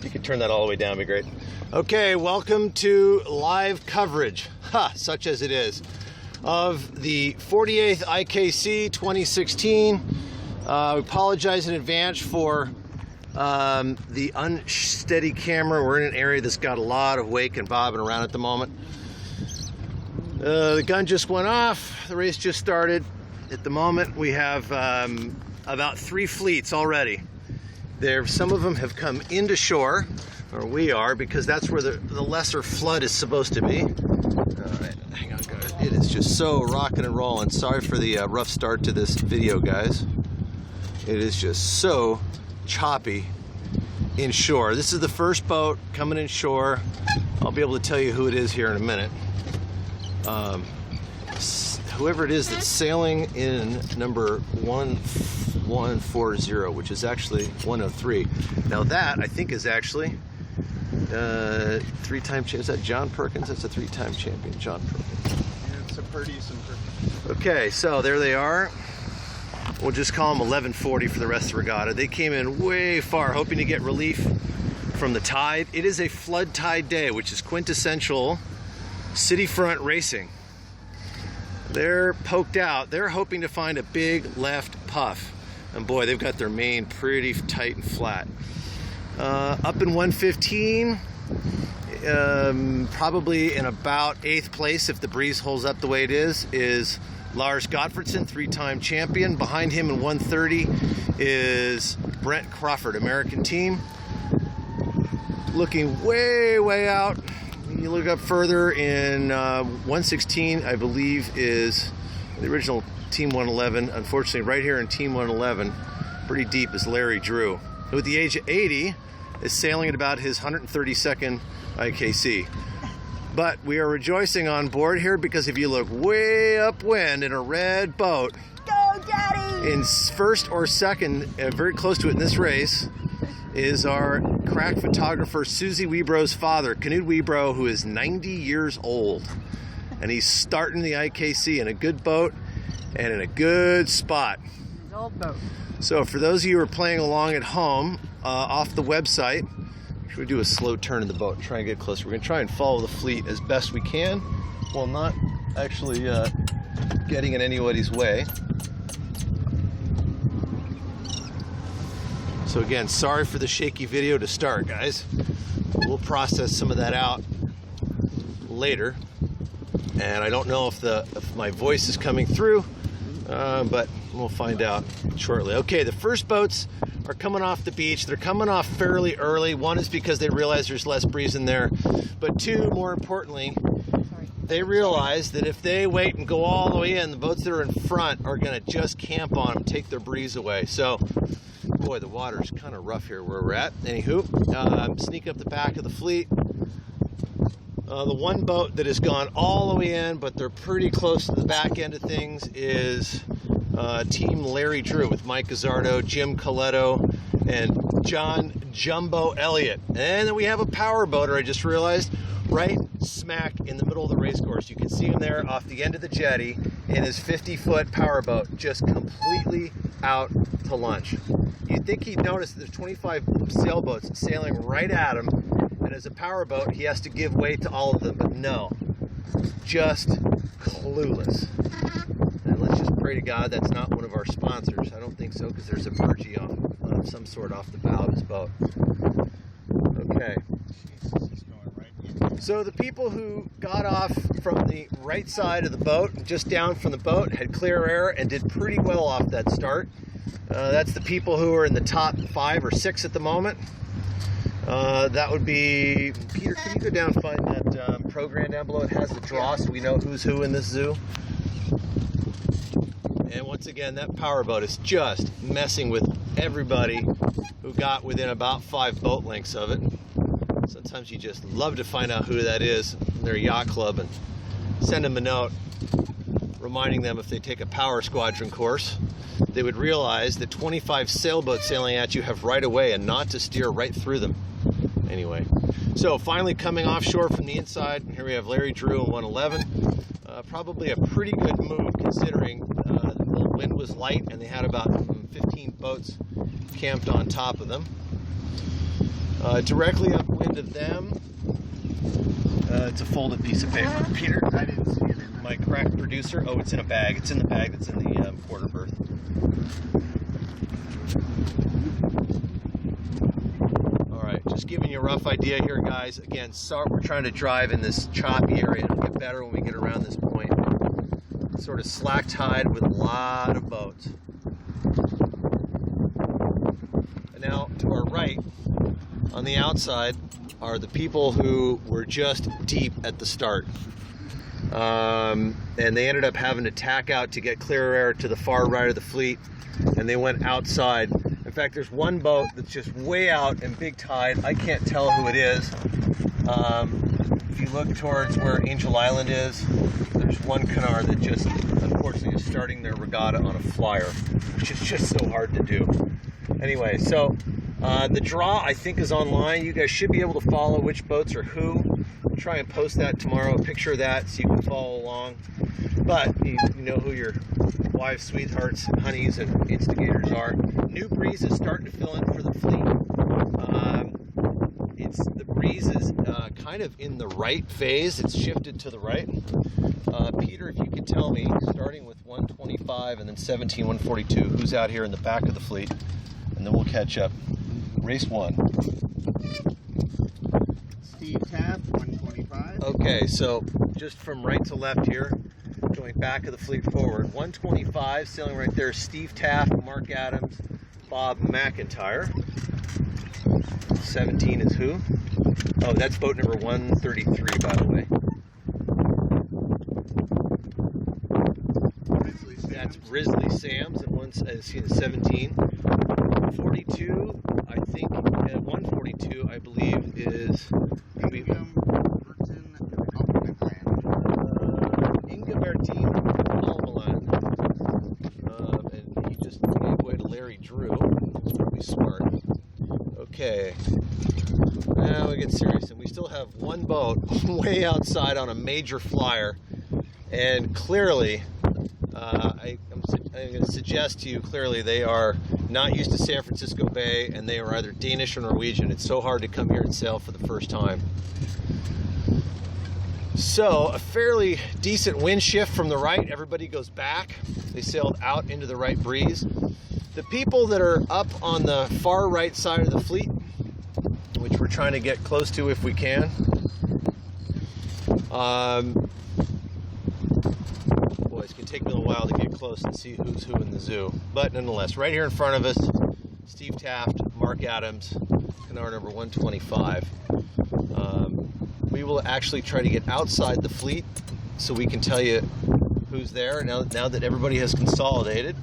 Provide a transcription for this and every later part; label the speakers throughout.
Speaker 1: you could turn that all the way down, it'd be great. Okay, welcome to live coverage, such as it is, of the 48th IKC 2016. We apologize in advance for the unsteady camera. We're in an area that's got a lot of wake and bobbing around at the moment. The gun just went off. The race just started. At the moment, we have about 3 fleets already. Some of them have come into shore, or we are, because that's where the lesser flood is supposed to be. All right, hang on, guys. It is just so rocking and rolling. Sorry for the rough start to this video, guys. It is just so choppy inshore. This is the first boat coming inshore. I'll be able to tell you who it is here in a minute. Whoever it is that's sailing in number 1140, which is actually 103. Now that, I think, is actually 3-time champion. Is that John Perkins? That's a 3-time champion, John Perkins.
Speaker 2: Yeah, it's a pretty simple.
Speaker 1: Okay, so there they are. We'll just call them 1140 for the rest of the regatta. They came in way far, hoping to get relief from the tide. It is a flood tide day, which is quintessential city front racing. They're poked out. They're hoping to find a big left puff. And boy, they've got their main pretty tight and flat. Up in 115, probably in about 8th place, if the breeze holds up the way it is Lars Gottfredson, 3-time champion. Behind him in 130 is Brent Crawford, American team. Looking way, way out. You look up further in 116, I believe, is the original Team 111. Unfortunately, right here in Team 111, pretty deep, is Larry Drew, who at the age of 80 is sailing at about his 132nd IKC. But we are rejoicing on board here because if you look way upwind in a red boat,
Speaker 3: go Daddy!
Speaker 1: In first or second, very close to it in this race, is our crack photographer Susie Webro's father, Knut Webro, who is 90 years old. And he's starting the IKC in a good boat and in a good spot.
Speaker 3: His old boat.
Speaker 1: So for those of you who are playing along at home, off the website, should we do a slow turn of the boat and try and get closer? We're going to try and follow the fleet as best we can while not actually getting in anybody's way. So again, sorry for the shaky video to start, guys. We'll process some of that out later. And I don't know if my voice is coming through, but we'll find out shortly. Okay, the first boats are coming off the beach. They're coming off fairly early. One is because they realize there's less breeze in there. But two, more importantly, they realize that if they wait and go all the way in, the boats that are in front are going to just camp on them, take their breeze away. So, boy, the water's kind of rough here where we're at. Anywho, sneak up the back of the fleet. The one boat that has gone all the way in, but they're pretty close to the back end of things, is Team Larry Drew with Mike Gazzardo, Jim Coletto, and John Jumbo Elliott. And then we have a power boater, I just realized, right smack in the middle of the race course. You can see him there off the end of the jetty in his 50-foot power boat, just completely out to lunch. You'd think he'd notice that there's 25 sailboats sailing right at him, and as a power boat, he has to give way to all of them, but no, just clueless. And let's just pray to God that's not one of our sponsors. I don't think so, because there's a burgee of some sort off the bow of his boat. Okay. So the people who got off from the right side of the boat, just down from the boat, had clear air and did pretty well off that start. That's the people who are in the top 5 or 6 at the moment. That would be, Peter, can you go down and find that program down below? It has the draw so we know who's who in this zoo. And once again, that power boat is just messing with everybody who got within about 5 boat lengths of it. Sometimes you just love to find out who that is in their yacht club and send them a note reminding them if they take a power squadron course, they would realize that 25 sailboats sailing at you have right of way and not to steer right through them. Anyway, so finally coming offshore from the inside, here we have Larry Drew in 111. Probably a pretty good move considering the wind was light and they had about 15 boats camped on top of them. Directly upwind of them, it's a folded piece of paper. Peter,
Speaker 2: I didn't see it in
Speaker 1: my crack producer. Oh, it's in a bag. It's in the bag that's in the quarter berth. All right, just giving you a rough idea here, guys. Again, sorry, we're trying to drive in this choppy area. It'll get better when we get around this point. Sort of slack tide with a lot of boats. And now to our right, on the outside, are the people who were just deep at the start. And they ended up having to tack out to get clear air to the far right of the fleet, and they went outside. In fact, there's one boat that's just way out in big tide. I can't tell who it is. If you look towards where Angel Island is, there's one canard that just unfortunately is starting their regatta on a flyer, which is just so hard to do. Anyway, so the draw, I think, is online. You guys should be able to follow which boats are who. I'll try and post that tomorrow, a picture of that, so you can follow along. But you know who your wives, sweethearts, honeys, and instigators are. New breeze is starting to fill in for the fleet. The breeze is kind of in the right phase. It's shifted to the right. Peter, if you could tell me, starting with 125 and then 17, 142, who's out here in the back of the fleet, and then we'll catch up. Race 1.
Speaker 2: Steve Taft, 125.
Speaker 1: Okay, so just from right to left here, going back of the fleet forward. 125, sailing right there, Steve Taft, Mark Adams, Bob McIntyre. 17 is who? Oh, that's boat number 133, by the way. That's Risley Sams, and once as seen 17. 42, I think, 142, I believe, is Inga Bertin Almaland. And he just gave way to Larry Drew. That's probably smart. Okay. Now we get serious, and we still have one boat way outside on a major flyer, and clearly, I'm going to suggest to you, clearly they are not used to San Francisco Bay, and they are either Danish or Norwegian. It's so hard to come here and sail for the first time. So a fairly decent wind shift from the right. Everybody goes back. They sailed out into the right breeze. The people that are up on the far right side of the fleet, which we're trying to get close to if we can, boy, it's going to take me a little while to get close and see who's who in the zoo. But nonetheless, right here in front of us, Steve Taft, Mark Adams, canard number 125. We will actually try to get outside the fleet so we can tell you who's there now that everybody has consolidated.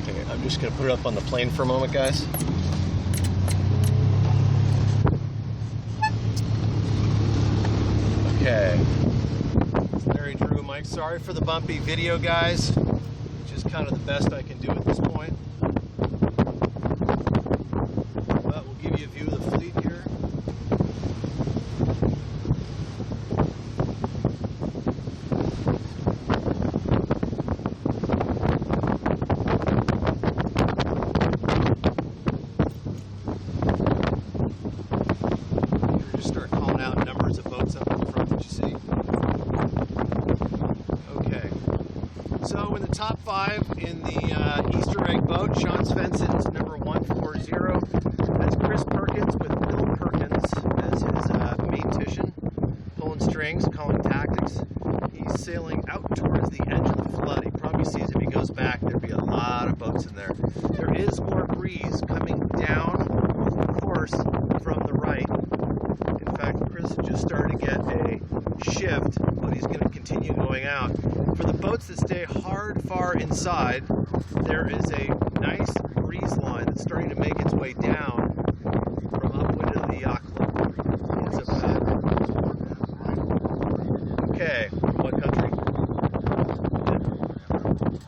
Speaker 1: Okay, I'm just going to put it up on the plane for a moment, guys. Okay. Larry Drew, Mike. Sorry for the bumpy video, guys. Just kind of the best I can do at this point. But we'll give you a view of the fleet here. Just start calling out numbers of boats up in the front that you see. Okay. So in the top 5 in the Easter egg boat, Sean Svensson's number 140. That's Chris Perkins with Bill Perkins as his main Titian, pulling strings, calling tactics. He's sailing out towards the edge of the flood. He probably sees if he goes back, there'd be a lot of boats in there. There is more breeze coming down the course from the right. In fact, Chris just started to get a shift, but he's going to continue going out. For the boats that stay hard far inside, there is a nice breeze line that's starting to make its way down from upwind of the yacht club. It's about... Okay, what country?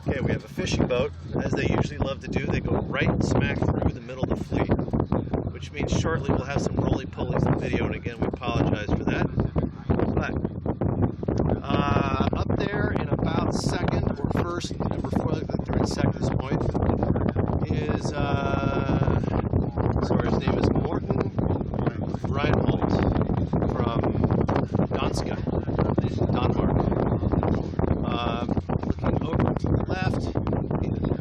Speaker 1: Okay, we have a fishing boat. As they usually love to do, they go right smack through the middle of the fleet, which means shortly we'll have some roly-polies in the video, and again, we apologize for that. But up there in about second or first, number 4, they're in second at this point, is, sorry, his name is Morten Reinholdt from Danska, Denmark. Looking over to the left,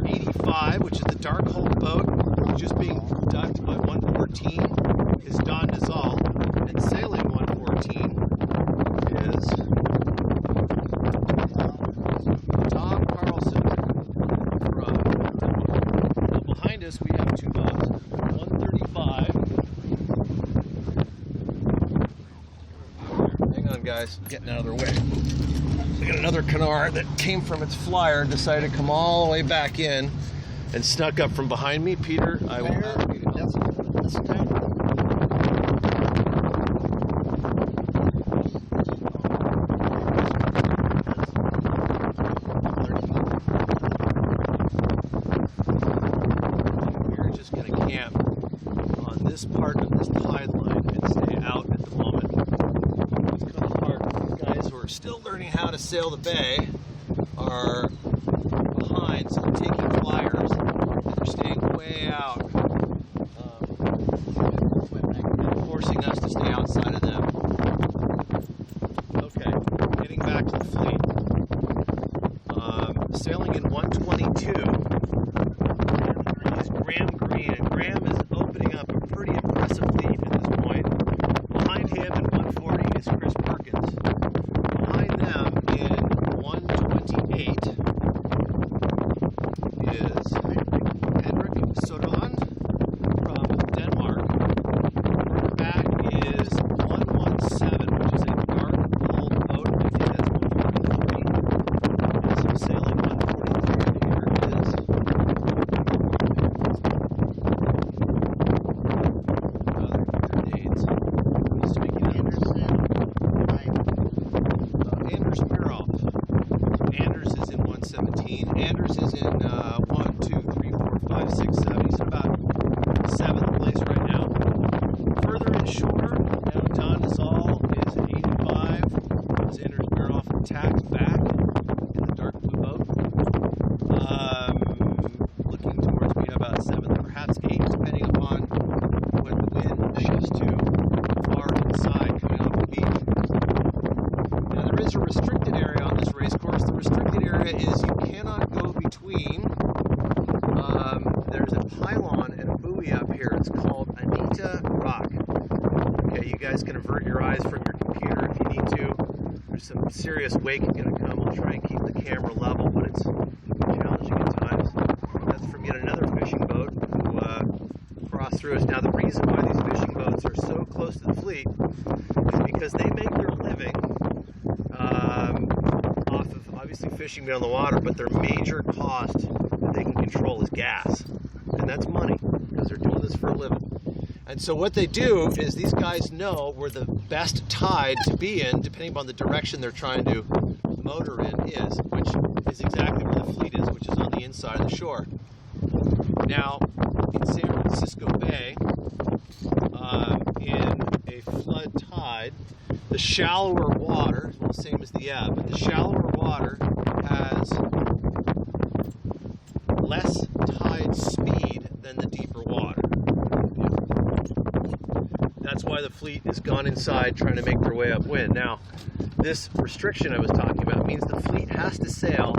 Speaker 1: 85, which is the dark hole boat, just being ducked by 114, is Don Dizal, and sailing 114 is Tom Carlson from. Now behind us we have 2 boats, 135. Hang on, guys, getting out of their way. We got another canard that came from its flyer and decided to come all the way back in and snuck up from behind me. Peter, I will ask you to help.
Speaker 2: This time.
Speaker 1: We're just going to camp on this part of this tide line and stay out at the moment. It's kind of hard. These guys who are still learning how to sail the bay are behind, so they're taking flyers and they're staying way out, forcing us to stay outside of them. Okay, getting back to the fleet. Sailing in 122 is Graham Green, and Graham is opening up a pretty impressive lead at this point. Behind him in 140 is Chris Perkins. Behind them in 128 is Henrik Soderlund from Denmark. Back is 117, which is a dark old boat. I think that's 143. And so sailing 143 here is other grenades. He's speaking of Anders Muroff. Anders is in 117. Anders is in 1, 2, 3, 4, 5, 6, 7. He's in about 7th place right now. Further inshore, now Don Dizal is at 85. As Anders Muroff attacks back in the dark blue boat. Looking towards me about 7th, perhaps 8th, depending upon when the wind shifts to far inside coming off the beach. Now there is a restricted area on this race course. The restricted area is you cannot go between. There's a pylon and a buoy up here. It's called Anita Rock. Okay, you guys can avert your eyes from your computer if you need to. There's some serious wake going to come. I'll try and keep the camera level, but it's challenging at times. That's from yet another fishing boat who crossed through us. Now the reason why these fishing boats are so close to the fleet is because they make their living off of obviously fishing down the water, but their major cost that they can control is gas. And that's money, because they're doing this for a living. And so what they do is these guys know where the best tide to be in, depending upon the direction they're trying to motor in is, which is exactly where the fleet is, which is on the inside of the shore. Now, in San Francisco Bay, in a flood tide, the shallower water, well, same as the ebb, but the shallower water has less tide speed than the deeper water. That's why the fleet has gone inside trying to make their way upwind. Now, this restriction I was talking about means the fleet has to sail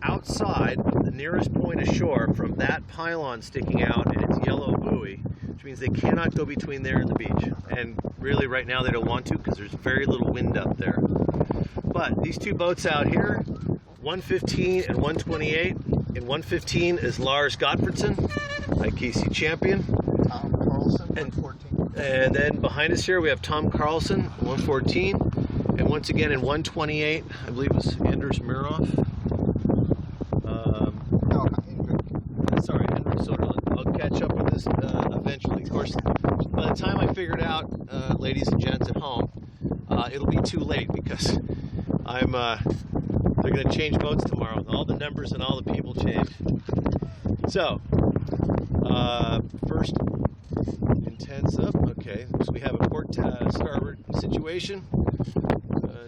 Speaker 1: outside of the nearest point ashore from that pylon sticking out and its yellow buoy, which means they cannot go between there and the beach. And really right now they don't want to because there's very little wind up there. But these two boats out here, 115 and 128. In 115 is Lars Gottfredsen, IKC champion.
Speaker 2: Tom Carlson, 114.
Speaker 1: And then behind us here we have Tom Carlson, 114. And once again in 128, I believe it was Anders Muroff.
Speaker 2: No, not Hendrik.
Speaker 1: Sorry, Henrik Soderlund. I'll catch up with this eventually. Of course, by the time I figure it out, ladies and gents at home, it'll be too late because they're going to change boats tomorrow. All the numbers and all the people change. So, first tense up. Okay, so we have a port starboard situation.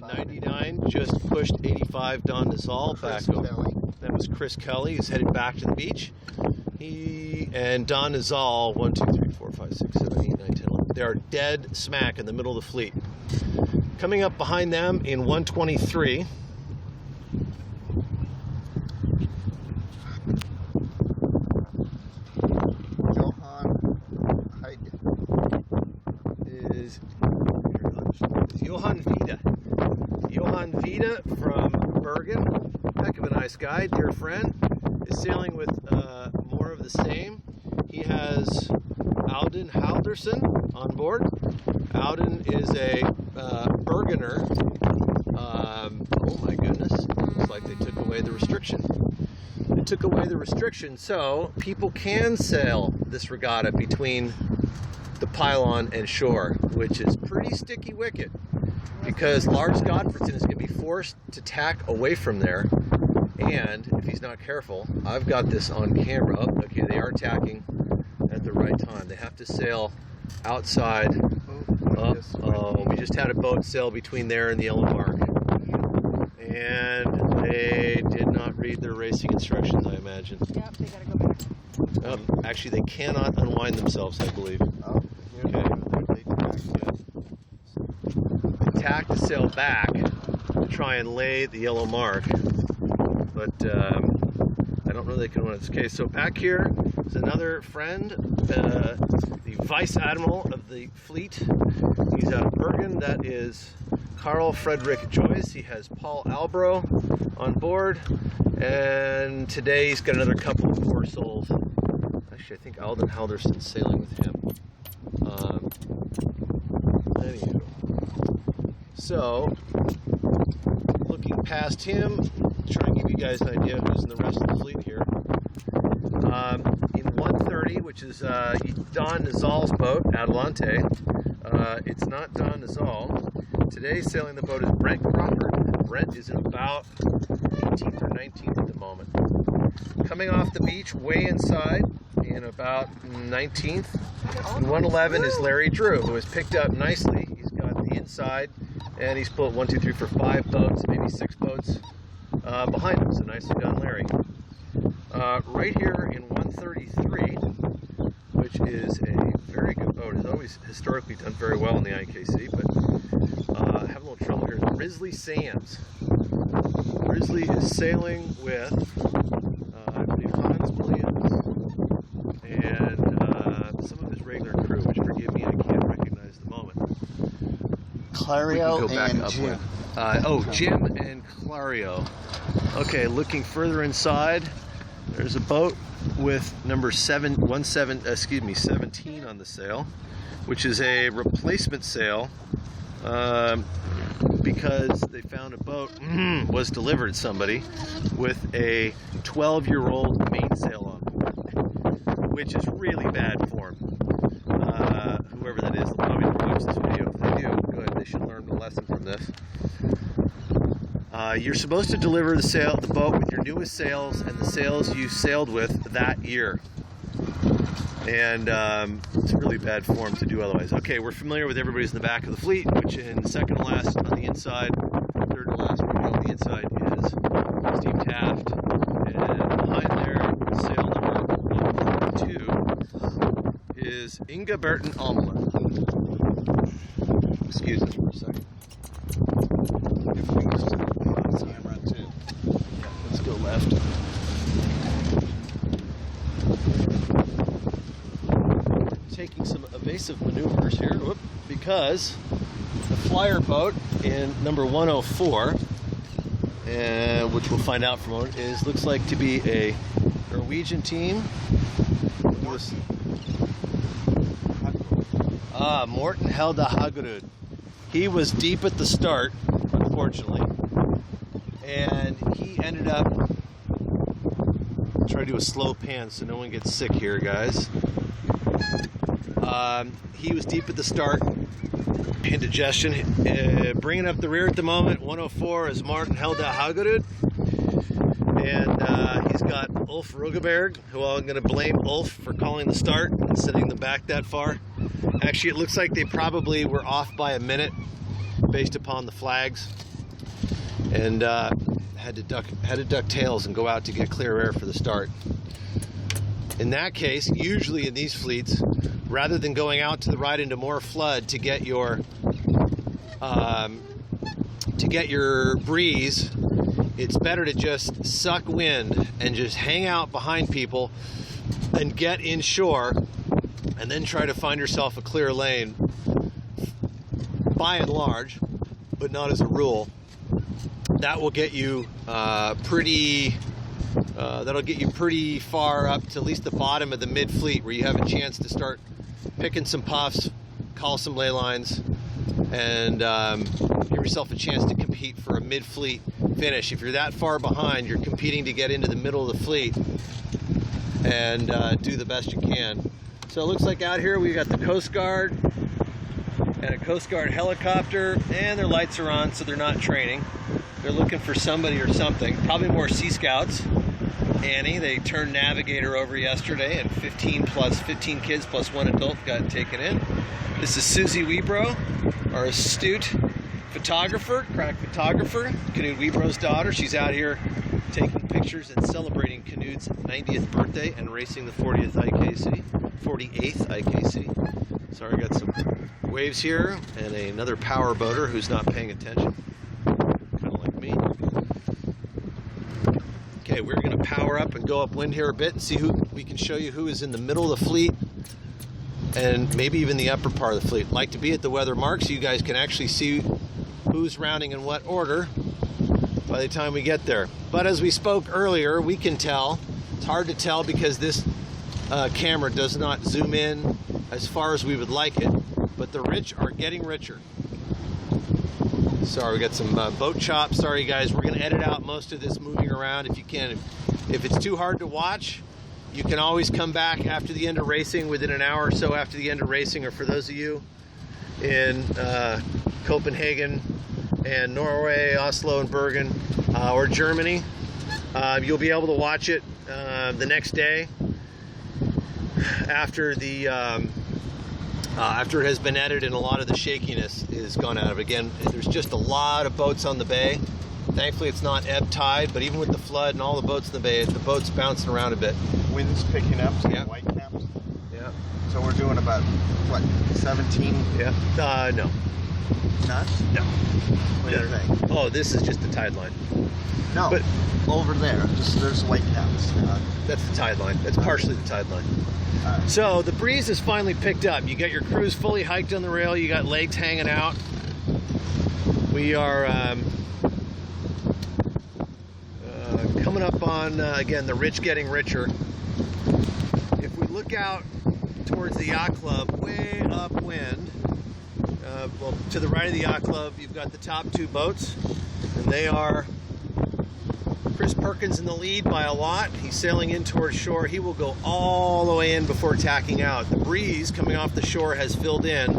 Speaker 1: 99 just pushed 85 Don Nazal back over. That was Chris Kelly. He's headed back to the beach. He and Don Nazal, 1, 2, 3, 4, 5, 6, 7, 8, 9, 10, 11. They are dead smack in the middle of the fleet. Coming up behind them in 123. Is Johan Vida. Johan Vida from Bergen, heck of a nice guy, dear friend, is sailing with more of the same. He has Auden Halderson on board. Auden is a Bergener. Oh my goodness, looks like they took away the restriction. They took away the restriction, so people can sail this regatta between the pylon and shore, which is pretty sticky wicket, because Lars Godfredson is going to be forced to tack away from there, and if he's not careful, I've got this on camera. Oh, okay, they are tacking at the right time. They have to sail outside. Oh, we just had a boat sail between there and the yellow mark, and they did not read their racing instructions, I imagine.
Speaker 3: Yep, they gotta go back.
Speaker 1: Actually, they cannot unwind themselves, I believe. Okay. They tack to sail back to try and lay the yellow mark, but I don't know they can win. Okay, so back here is another friend, the Vice Admiral of the fleet. He's out of Bergen. That is Carl Frederick Joyce. He has Paul Albro on board, and today he's got another couple of poor souls. Actually, I think Alden Halderson's sailing with him. Anywho, so looking past him, try and give you guys an idea who's in the rest of the fleet here. In 130, which is Don Nazal's boat, Adelante. It's not Don Nazal. Today sailing the boat is Brent Crawford. Brent is in about 18th or 19th at the moment. Coming off the beach, way inside, in about 19th. In 111 is Larry Drew, who has picked up nicely. He's got the inside, and he's pulled 1, 2, 3, 4, 5 boats, maybe 6 boats behind him. So nicely done, Larry. Right here in 133, which is a very good boat. It's always historically done very well in the IKC, but have a little trouble here. Grizzly Sands. Grizzly is sailing with, I believe, Hans Williams and some of his regular crew, which, forgive me, I can't recognize the moment.
Speaker 2: Clario and Jim.
Speaker 1: Jim and Clario. Okay, looking further inside, there's a boat with number 17 on the sail, which is a replacement sail because they found a boat was delivered to somebody with a 12-year-old mainsail on board, which is really bad form. Whoever that is, they'll probably never watch this video. If they do, good. They should learn a lesson from this. You're supposed to deliver the boat with your newest sails and the sails you sailed with that year. And it's really bad form to do otherwise. Okay, we're familiar with everybody's in the back of the fleet, which in second to last on the inside, third to last on the inside is Steve Taft. And behind there, sail number 142 is Inga Burton Almler. Excuse me for a second. Let's go left. Taking some evasive maneuvers here, because the flyer boat in number 104, and which we'll find out from it, looks like to be a Norwegian team. Morten Helde Hagerud. He was deep at the start, unfortunately, and he ended up trying to do a slow pan so no one gets sick here, guys. He was deep at the start, indigestion. Bringing up the rear at the moment, 104 is Martin Helde Hagerud, and he's got Ulf Rugeberg, who I'm going to blame Ulf for calling the start and sending them back that far. Actually, it looks like they probably were off by a minute based upon the flags, and had to duck tails and go out to get clear air for the start. In that case, usually in these fleets, rather than going out to the right into more flood to get your breeze, it's better to just suck wind and just hang out behind people and get inshore, and then try to find yourself a clear lane. By and large, but not as a rule, that will get you that'll get you pretty far up to at least the bottom of the mid fleet, where you have a chance to start picking some puffs, call some ley lines, and give yourself a chance to compete for a mid fleet finish. If you're that far behind, you're competing to get into the middle of the fleet and do the best you can. So it looks like out here we got the Coast Guard and a Coast Guard helicopter, and their lights are on, so they're not training. They're looking for somebody or something, probably more Sea Scouts. Annie, they turned navigator over yesterday, and 15 kids plus one adult got taken in. This is Susie Webro, our astute photographer, crack photographer, Canute Webro's daughter. She's out here taking pictures and celebrating Canute's 90th birthday and racing the 48th IKC. Sorry, got some waves here and another power boater who's not paying attention, kind of like me. Okay, we're going to power up and go upwind here a bit and see who we can show you who is in the middle of the fleet and maybe even the upper part of the fleet. I'd like to be at the weather mark so you guys can actually see who's rounding in what order by the time we get there. But as we spoke earlier, we can tell. It's hard to tell because this camera does not zoom in as far as we would like it, but the rich are getting richer. Sorry, we got some boat chops. Sorry guys, we're going to edit out most of this moving around if you can. If it's too hard to watch, you can always come back after the end of racing, within an hour or so after the end of racing, or for those of you in Copenhagen and Norway, Oslo and Bergen, or Germany, you'll be able to watch it the next day after the after it has been edited and a lot of the shakiness is gone out of it. Again, there's just a lot of boats on the bay. Thankfully it's not ebb tide, but even with the flood and all the boats in the bay, the boat's bouncing around a bit.
Speaker 4: Wind's picking up, some
Speaker 1: Yeah.
Speaker 4: white caps.
Speaker 1: Yeah.
Speaker 4: So we're doing about, what, 17
Speaker 1: Yeah. No.
Speaker 4: knots?
Speaker 1: No.
Speaker 4: What do you think?
Speaker 1: Oh, this is just the tide line.
Speaker 4: No,
Speaker 1: But-
Speaker 4: over there, just there's white caps.
Speaker 1: That's the tide line. That's partially the tide line. So the breeze has finally picked up. You got your crews fully hiked on the rail. You got legs hanging out. We are coming up on, again, the rich getting richer. If we look out towards the yacht club, way upwind, well, to the right of the yacht club, you've got the top two boats, and they are Chris Perkins in the lead by a lot. He's sailing in towards shore. He will go all the way in before tacking out. The breeze coming off the shore has filled in.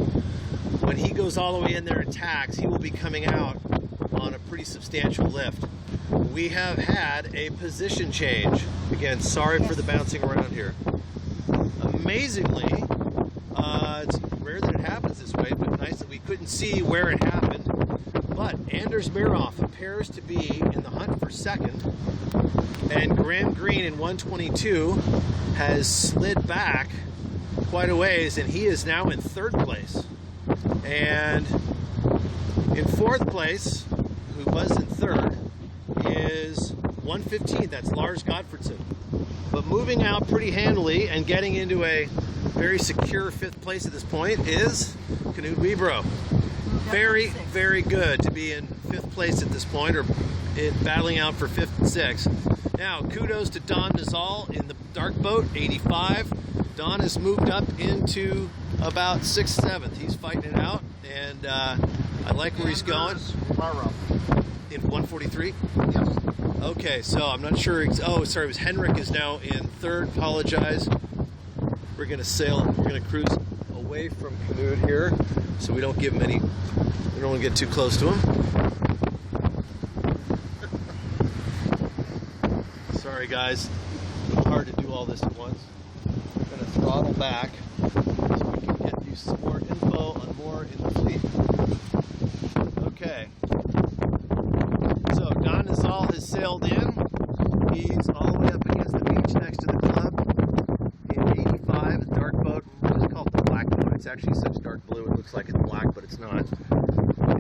Speaker 1: When he goes all the way in there and tacks, he will be coming out on a pretty substantial lift. We have had a position change. Again, sorry for the bouncing around here. Amazingly, it's rare that it happens this way, but nice that we couldn't see where it happened. But Anders Meroff appears to be in the hunt for second, and Graham Green in 122 has slid back quite a ways, and he is now in third place. And in fourth place, who was in third, is 115. That's Lars Godfredson. But moving out pretty handily and getting into a very secure fifth place at this point is Canute Webro. Very, very good to be in fifth place at this point, or battling out for fifth and sixth. Now, kudos to Don Nizal in the dark boat, 85. Don has moved up into about 6th, 7th. He's fighting it out, and I like where he's going. In 143?
Speaker 4: Yes.
Speaker 1: Okay, so I'm not sure. Oh, sorry, it was Henrik is now in third. Apologize. We're going to sail, we're going to cruise away from Canute here, so we don't give him any, we don't want to get too close to him. Sorry guys, it's hard to do all this at once. I'm going to throttle back so we can get these you some more info on more in the fleet. Okay. So Don Nazal has sailed in. He's all the way up against the beach next to the club in 85, a dark boat. We'll just call it the black boat. It's actually such dark blue, it looks like it's black, but it's not.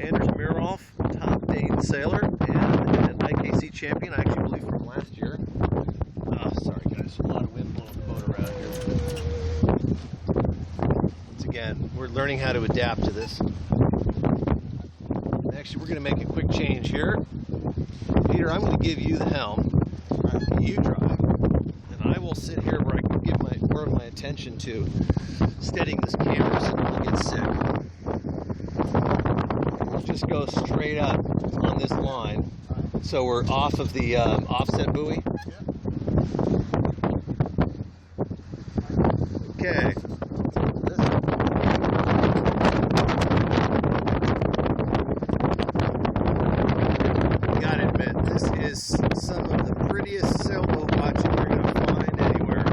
Speaker 1: Anders Mirolf, top Dane sailor and an IKC champion, I actually believe from last year. Oh, sorry guys, a lot of wind blowing the boat around here. Once again, we're learning how to adapt to this. Actually, we're going to make a quick change here. Peter, I'm going to give you the helm. You drive, and I will sit here where I can give more of my attention to steadying this camera so no one gets sick. We'll just go straight up on this line, so we're off of the offset buoy. Okay. Gotta admit, this is some of the prettiest sailboat watching you're going to find anywhere.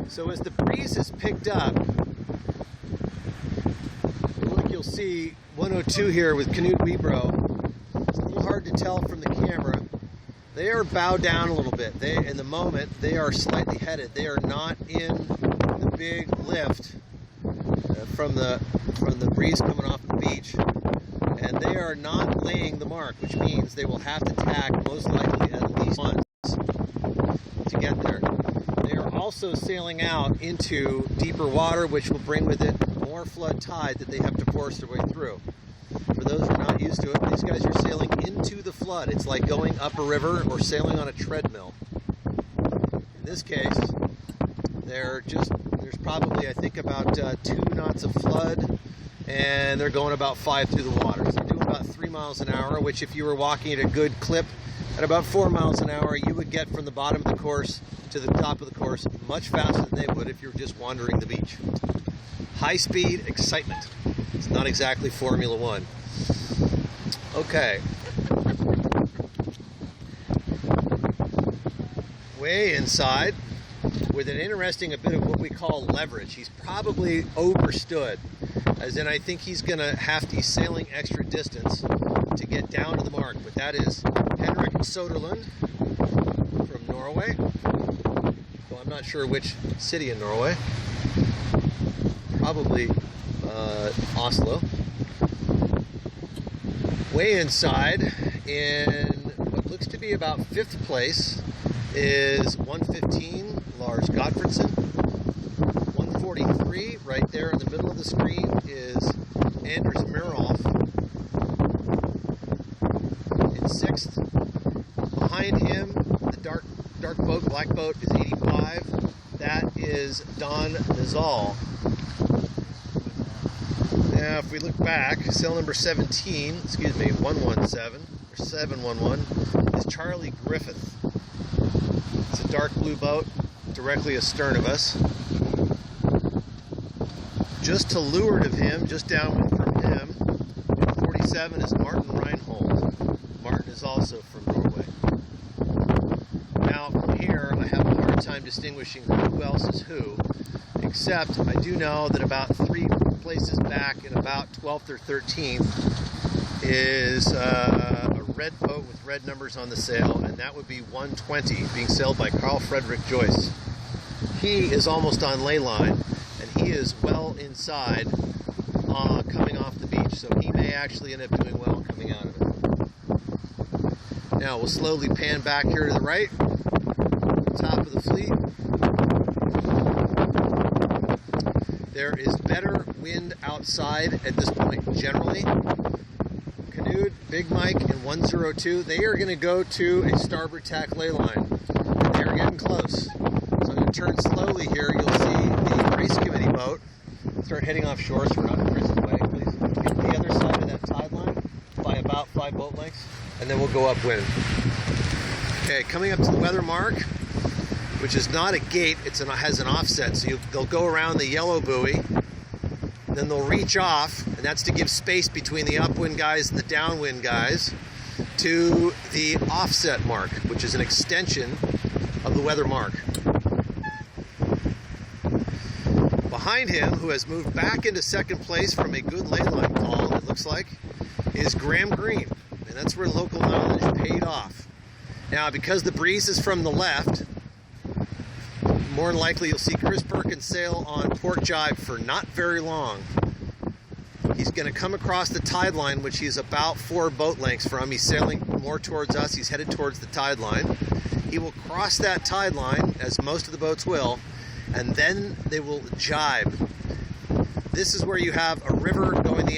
Speaker 1: So as the breeze has picked up, look, you'll see 102 here with Knut Webro. It's a little hard to tell from the camera. They are bowed down a little bit. In the moment, they are slightly headed. They are not in the big lift from the breeze coming off the beach, and they are not laying the mark, which means they will have to tack most likely at least once to get there. They are also sailing out into deeper water, which will bring with it more flood tide that they have to force their way through. For those who are not used to it, these guys are sailing into the flood. It's like going up a river or sailing on a treadmill. In this case, there's probably, I think, about 2 knots of flood, and they're going about 5 through the water. So they're doing about 3 miles an hour, which if you were walking at a good clip at about 4 miles an hour, you would get from the bottom of the course to the top of the course much faster than they would if you were just wandering the beach. High speed excitement. It's not exactly Formula One. Okay. Way inside, with an interesting bit of what we call leverage. He's probably overstood, as in I think he's he's sailing extra distance to get down to the mark. But that is Henrik Soderlund from Norway. Well, I'm not sure which city in Norway. Probably Oslo. Way inside, in what looks to be about 5th place, is 115, Lars Gottfridsson. 143, right there in the middle of the screen, is Anders Mirolf. In 6th, behind him, the dark boat, black boat, is 85. That is Don Nazal. Now, if we look back, sail number 17, 117, or 711, is Charlie Griffith. It's a dark blue boat, directly astern of us. Just to leeward of him, just downwind from him, in 47 is Martin Reinhold. Martin is also from Norway. Now, from here, I have a hard time distinguishing who else is who, except I do know that about 3 places back in about 12th or 13th is a red boat with red numbers on the sail, and that would be 120, being sailed by Carl Frederick Joyce. He is almost on ley line, and he is well inside coming off the beach, so he may actually end up doing well coming out of it. Now we'll slowly pan back here to the right, top of the fleet. There is better wind outside at this point generally. Knut, Big Mike, and 102, they are going to go to a starboard tack ley line. They are getting close. So I'm going to turn slowly here. You'll see the race committee boat start heading offshore, so we're not in prison way, please. Get the other side of that tide line by about 5 boat lengths, and then we'll go upwind. Okay, coming up to the weather mark, which is not a gate, it has an offset, so they'll go around the yellow buoy, then they'll reach off, and that's to give space between the upwind guys and the downwind guys, to the offset mark, which is an extension of the weather mark. Behind him, who has moved back into second place from a good leyline call, it looks like, is Graham Green, and that's where local knowledge paid off. Now, because the breeze is from the left, more than likely you'll see Chris Perkins sail on port jibe for not very long. He's going to come across the tide line, which he's about 4 boat lengths from. He's sailing more towards us. He's headed towards the tide line. He will cross that tide line, as most of the boats will, and then they will jibe. This is where you have a river going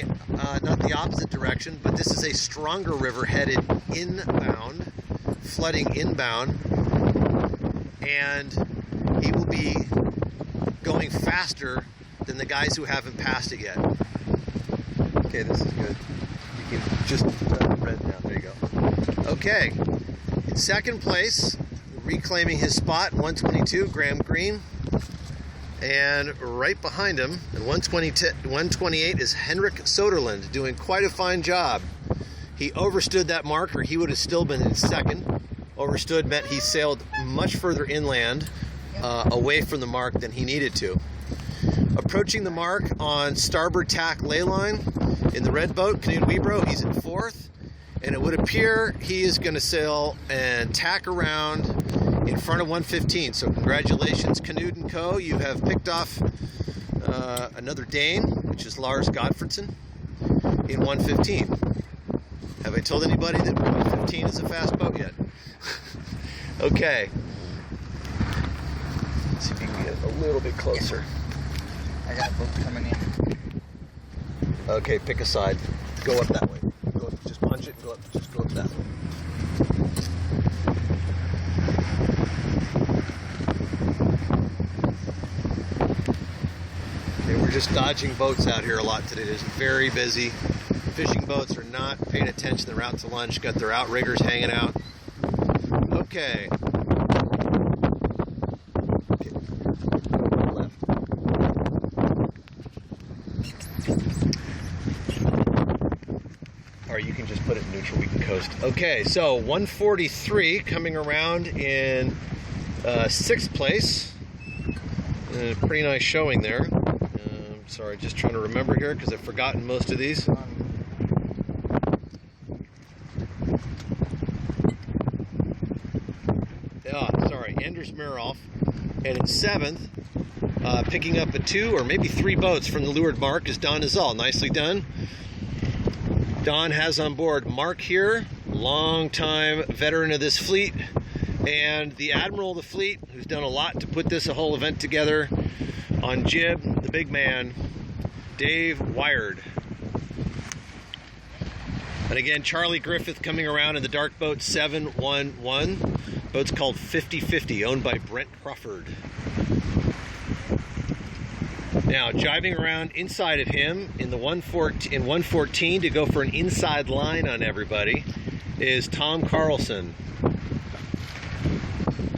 Speaker 1: not the opposite direction, but this is a stronger river headed inbound, flooding inbound, and he will be going faster than the guys who haven't passed it yet. Okay, this is good. You can just red down. There you go. Okay, in second place, reclaiming his spot, 122, Graham Green. And right behind him, at 128, is Henrik Soderlund, doing quite a fine job. He overstood that marker. He would have still been in second. Overstood meant he sailed much further inland, away from the mark than he needed to. Approaching the mark on starboard tack ley line in the red boat, Canoe Webro, he's in fourth. And it would appear he is going to sail and tack around in front of 115. So congratulations, Canoe & Co. You have picked off another Dane, which is Lars Godfredsen, in 115. Have I told anybody that 115 is a fast boat yet? Okay. Let's see if you can get a little bit closer.
Speaker 4: I got a boat coming in.
Speaker 1: Okay, pick a side. Go up that way. Go up, just punch it and go up. Just go up that way. Okay, we're just dodging boats out here a lot today. It's very busy. Fishing boats are not paying attention. They're out to lunch. Got their outriggers hanging out. Okay. Left. Or you can just put it in neutral, we can coast. Okay, so 143 coming around in 6th place. Pretty nice showing there. Sorry, just trying to remember here because I've forgotten most of these. Sorry, Anders Meroff. And in 7th, picking up a 2 or maybe 3 boats from the leeward mark is Don Izal. Nicely done. Don has on board Mark here, long-time veteran of this fleet, and the admiral of the fleet, who's done a lot to put this whole event together, on jib, the big man, Dave Wired. And again, Charlie Griffith coming around in the dark boat 711. Boat's called 50/50, owned by Brent Crawford. Now, jibing around inside of him in 114 to go for an inside line on everybody is Tom Carlson.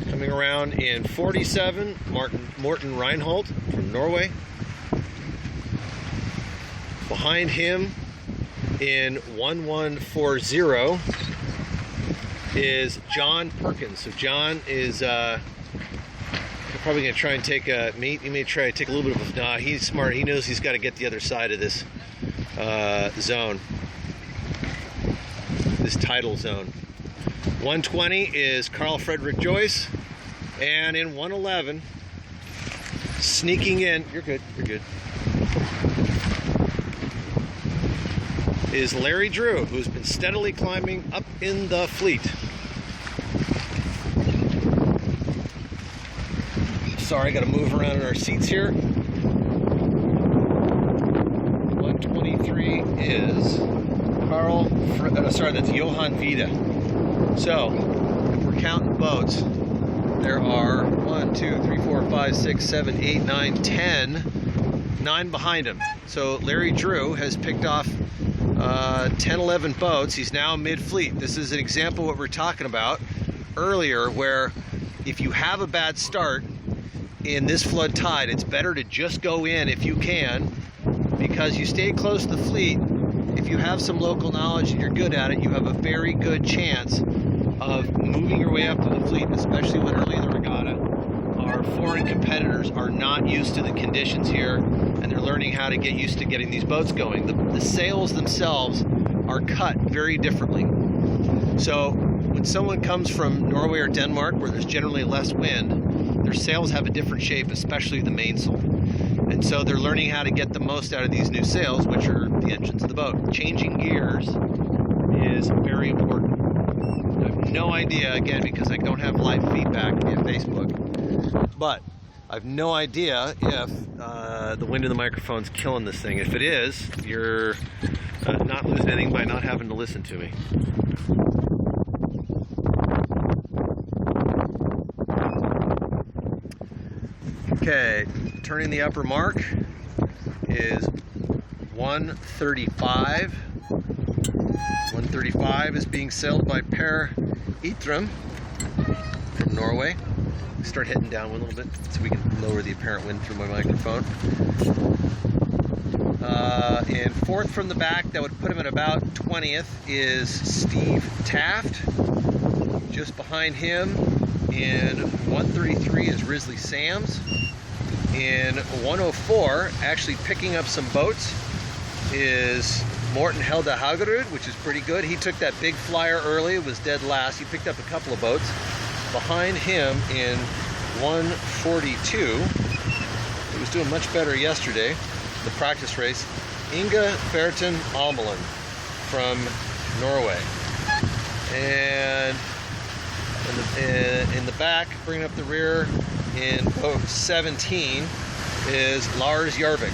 Speaker 1: Coming around in 47, Morten Reinholdt from Norway. Behind him in 1140 is John Perkins. So John is probably going to try and take he may try to take a little bit of nah, he's smart. He knows he's got to get the other side of this zone, this tidal zone. 120 is Carl Frederick Joyce, and in 111, sneaking in, you're good, is Larry Drew, who's been steadily climbing up in the fleet. Sorry, got to move around in our seats here. 123 is that's Johan Vida. So, if we're counting boats, there are 1, 2, 3, 4, 5, 6, 7, 8, 9, 10, 9 behind him. So Larry Drew has picked off 10, 11 boats. He's now mid-fleet. This is an example of what we're talking about earlier, where if you have a bad start in this flood tide, it's better to just go in if you can because you stay close to the fleet. If you have some local knowledge and you're good at it, you have a very good chance of moving your way up to the fleet, especially when early in the regatta. Our foreign competitors are not used to the conditions here, and they're learning how to get used to getting these boats going. The sails themselves are cut very differently. So when someone comes from Norway or Denmark, where there's generally less wind, their sails have a different shape, especially the mainsail. And so they're learning how to get the most out of these new sails, which are the engines of the boat. Changing gears is very important. I have no idea, again, because I don't have live feedback via Facebook, but I have no idea if the wind in the microphone's killing this thing. If it is, you're not losing anything by not having to listen to me. Okay, turning the upper mark is 135. 135 is being sailed by Per Itram from Norway. Start heading downwind a little bit so we can lower the apparent wind through my microphone. And fourth from the back, that would put him at about 20th, is Steve Taft. Just behind him in 133 is Risley Sams. In 104, actually picking up some boats, is Morten Helda Haugerud, which is pretty good. He took that big flyer early, was dead last. He picked up a couple of boats. Behind him in 142, he was doing much better yesterday, the practice race, Inga Berten Almeland from Norway. And in the back, bringing up the rear in boat 17 is Lars Jarvik.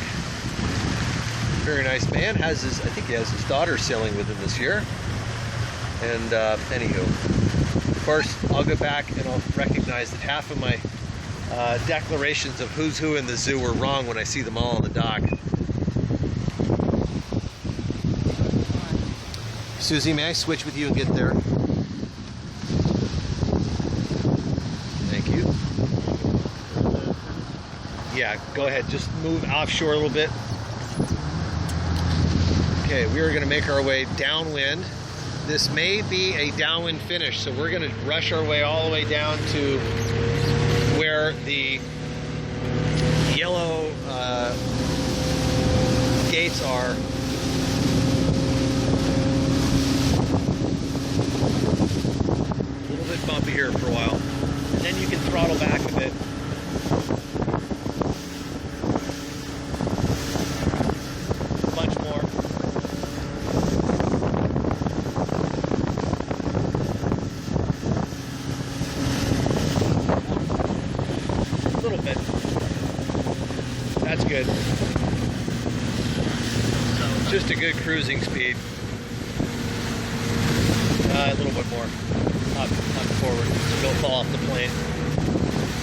Speaker 1: Very nice man. I think he has his daughter sailing with him this year. And anywho, of course, I'll go back and I'll recognize that half of my declarations of who's who in the zoo were wrong when I see them all on the dock. Susie, may I switch with you and get there? Thank you. Yeah, go ahead. Just move offshore a little bit. Okay, we are going to make our way downwind. This may be a downwind finish, so we're going to rush our way all the way down to where the yellow gates are. A little bit bumpy here for a while. And then you can throttle back a bit. Much more. A little bit. That's good. Just a good cruising speed. A little bit more. Up forward, so don't fall off the plane.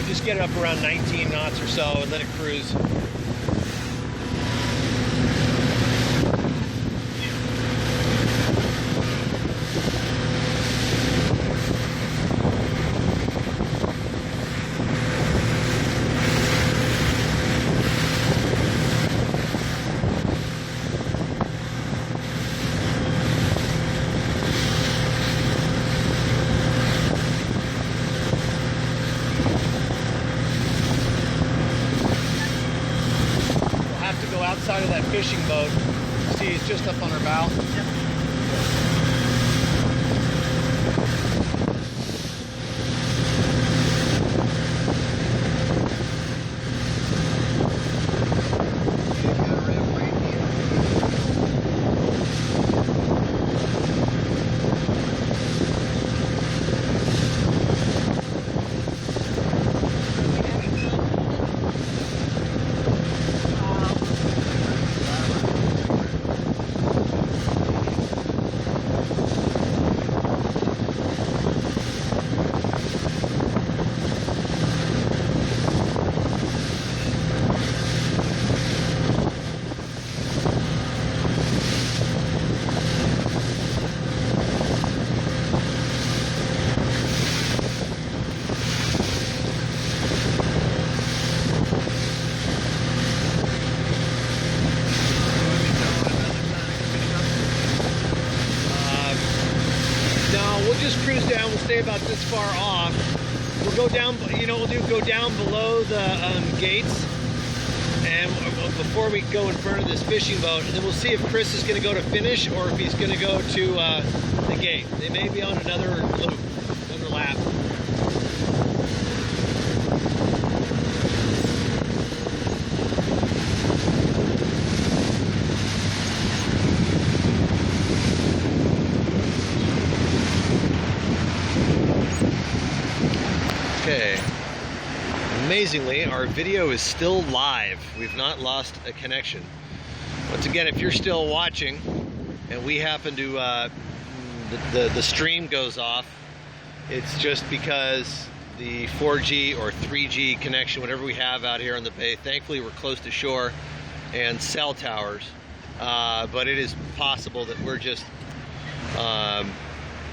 Speaker 1: Just get it up around 19 knots or so and let it cruise. Outside of that fishing boat. See, it's just up on our bow. Yep. we'll just cruise down. We'll stay about this far off. We'll go down, you know, go down below the gates, and before we go in front of this fishing boat, and then we'll see if Chris is going to go to finish or if he's going to go to the gate. They may be on another loop, another lap. Okay. Amazingly, our video is still live. We've not lost a connection. Once again, if you're still watching and we happen to, the stream goes off, it's just because the 4G or 3G connection, whatever we have out here on the bay, thankfully we're close to shore and cell towers, but it is possible that we're just,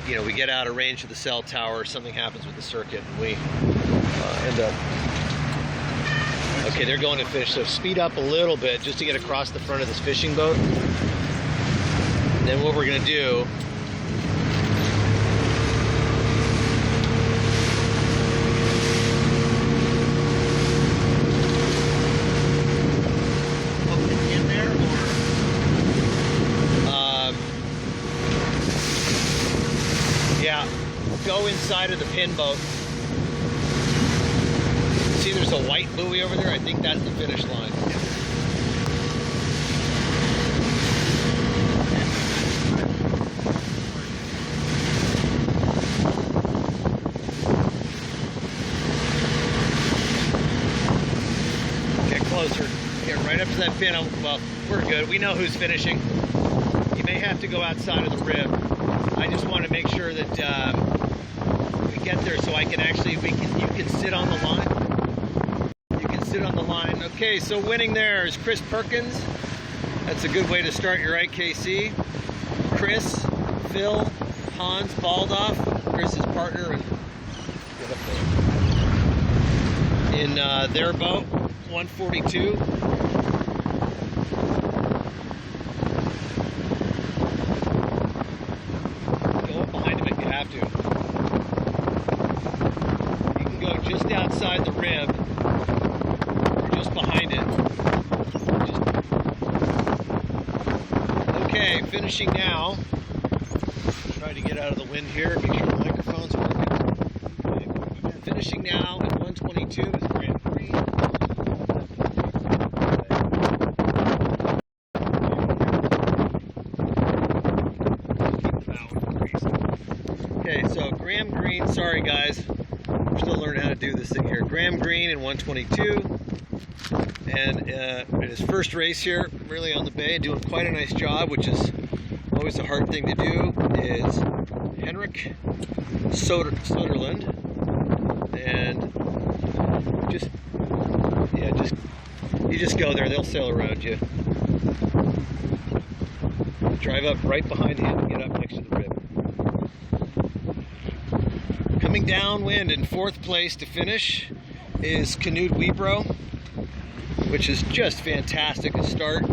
Speaker 1: you know, we get out of range of the cell tower, something happens with the circuit, and we end up. Okay, they're going to fish, so speed up a little bit just to get across the front of this fishing boat. And then what we're going to do,
Speaker 2: In there, or?
Speaker 1: yeah, go inside of the pin boat. See, there's a white buoy over there. I think that's the finish line. Get closer. Get right up to that pin. Well, we're good. We know who's finishing. You may have to go outside of the rib. I just want to make sure that we get there so I can actually, you can sit on the line. On the line. Okay, so winning there is Chris Perkins. That's a good way to start your IKC. Chris, Phil, Hans Baldoff, Chris's partner, and in their boat, 142. Go up behind him if you have to. You can go just outside the rib. Just behind it. Okay, finishing now. Try to get out of the wind here, make sure the microphone's working. Okay. Finishing now at 122 is Grant Green. Okay, so Graham Green, sorry guys, we're still learning how to do this thing here. Graham Green in 122. And in his first race here, really on the bay, doing quite a nice job, which is always a hard thing to do, is Henrik Soderlund. And you just go there, they'll sail around you. Drive up right behind him and get up next to the rib. Coming downwind in 4th place to finish is Knud Webro, which is just fantastic to start.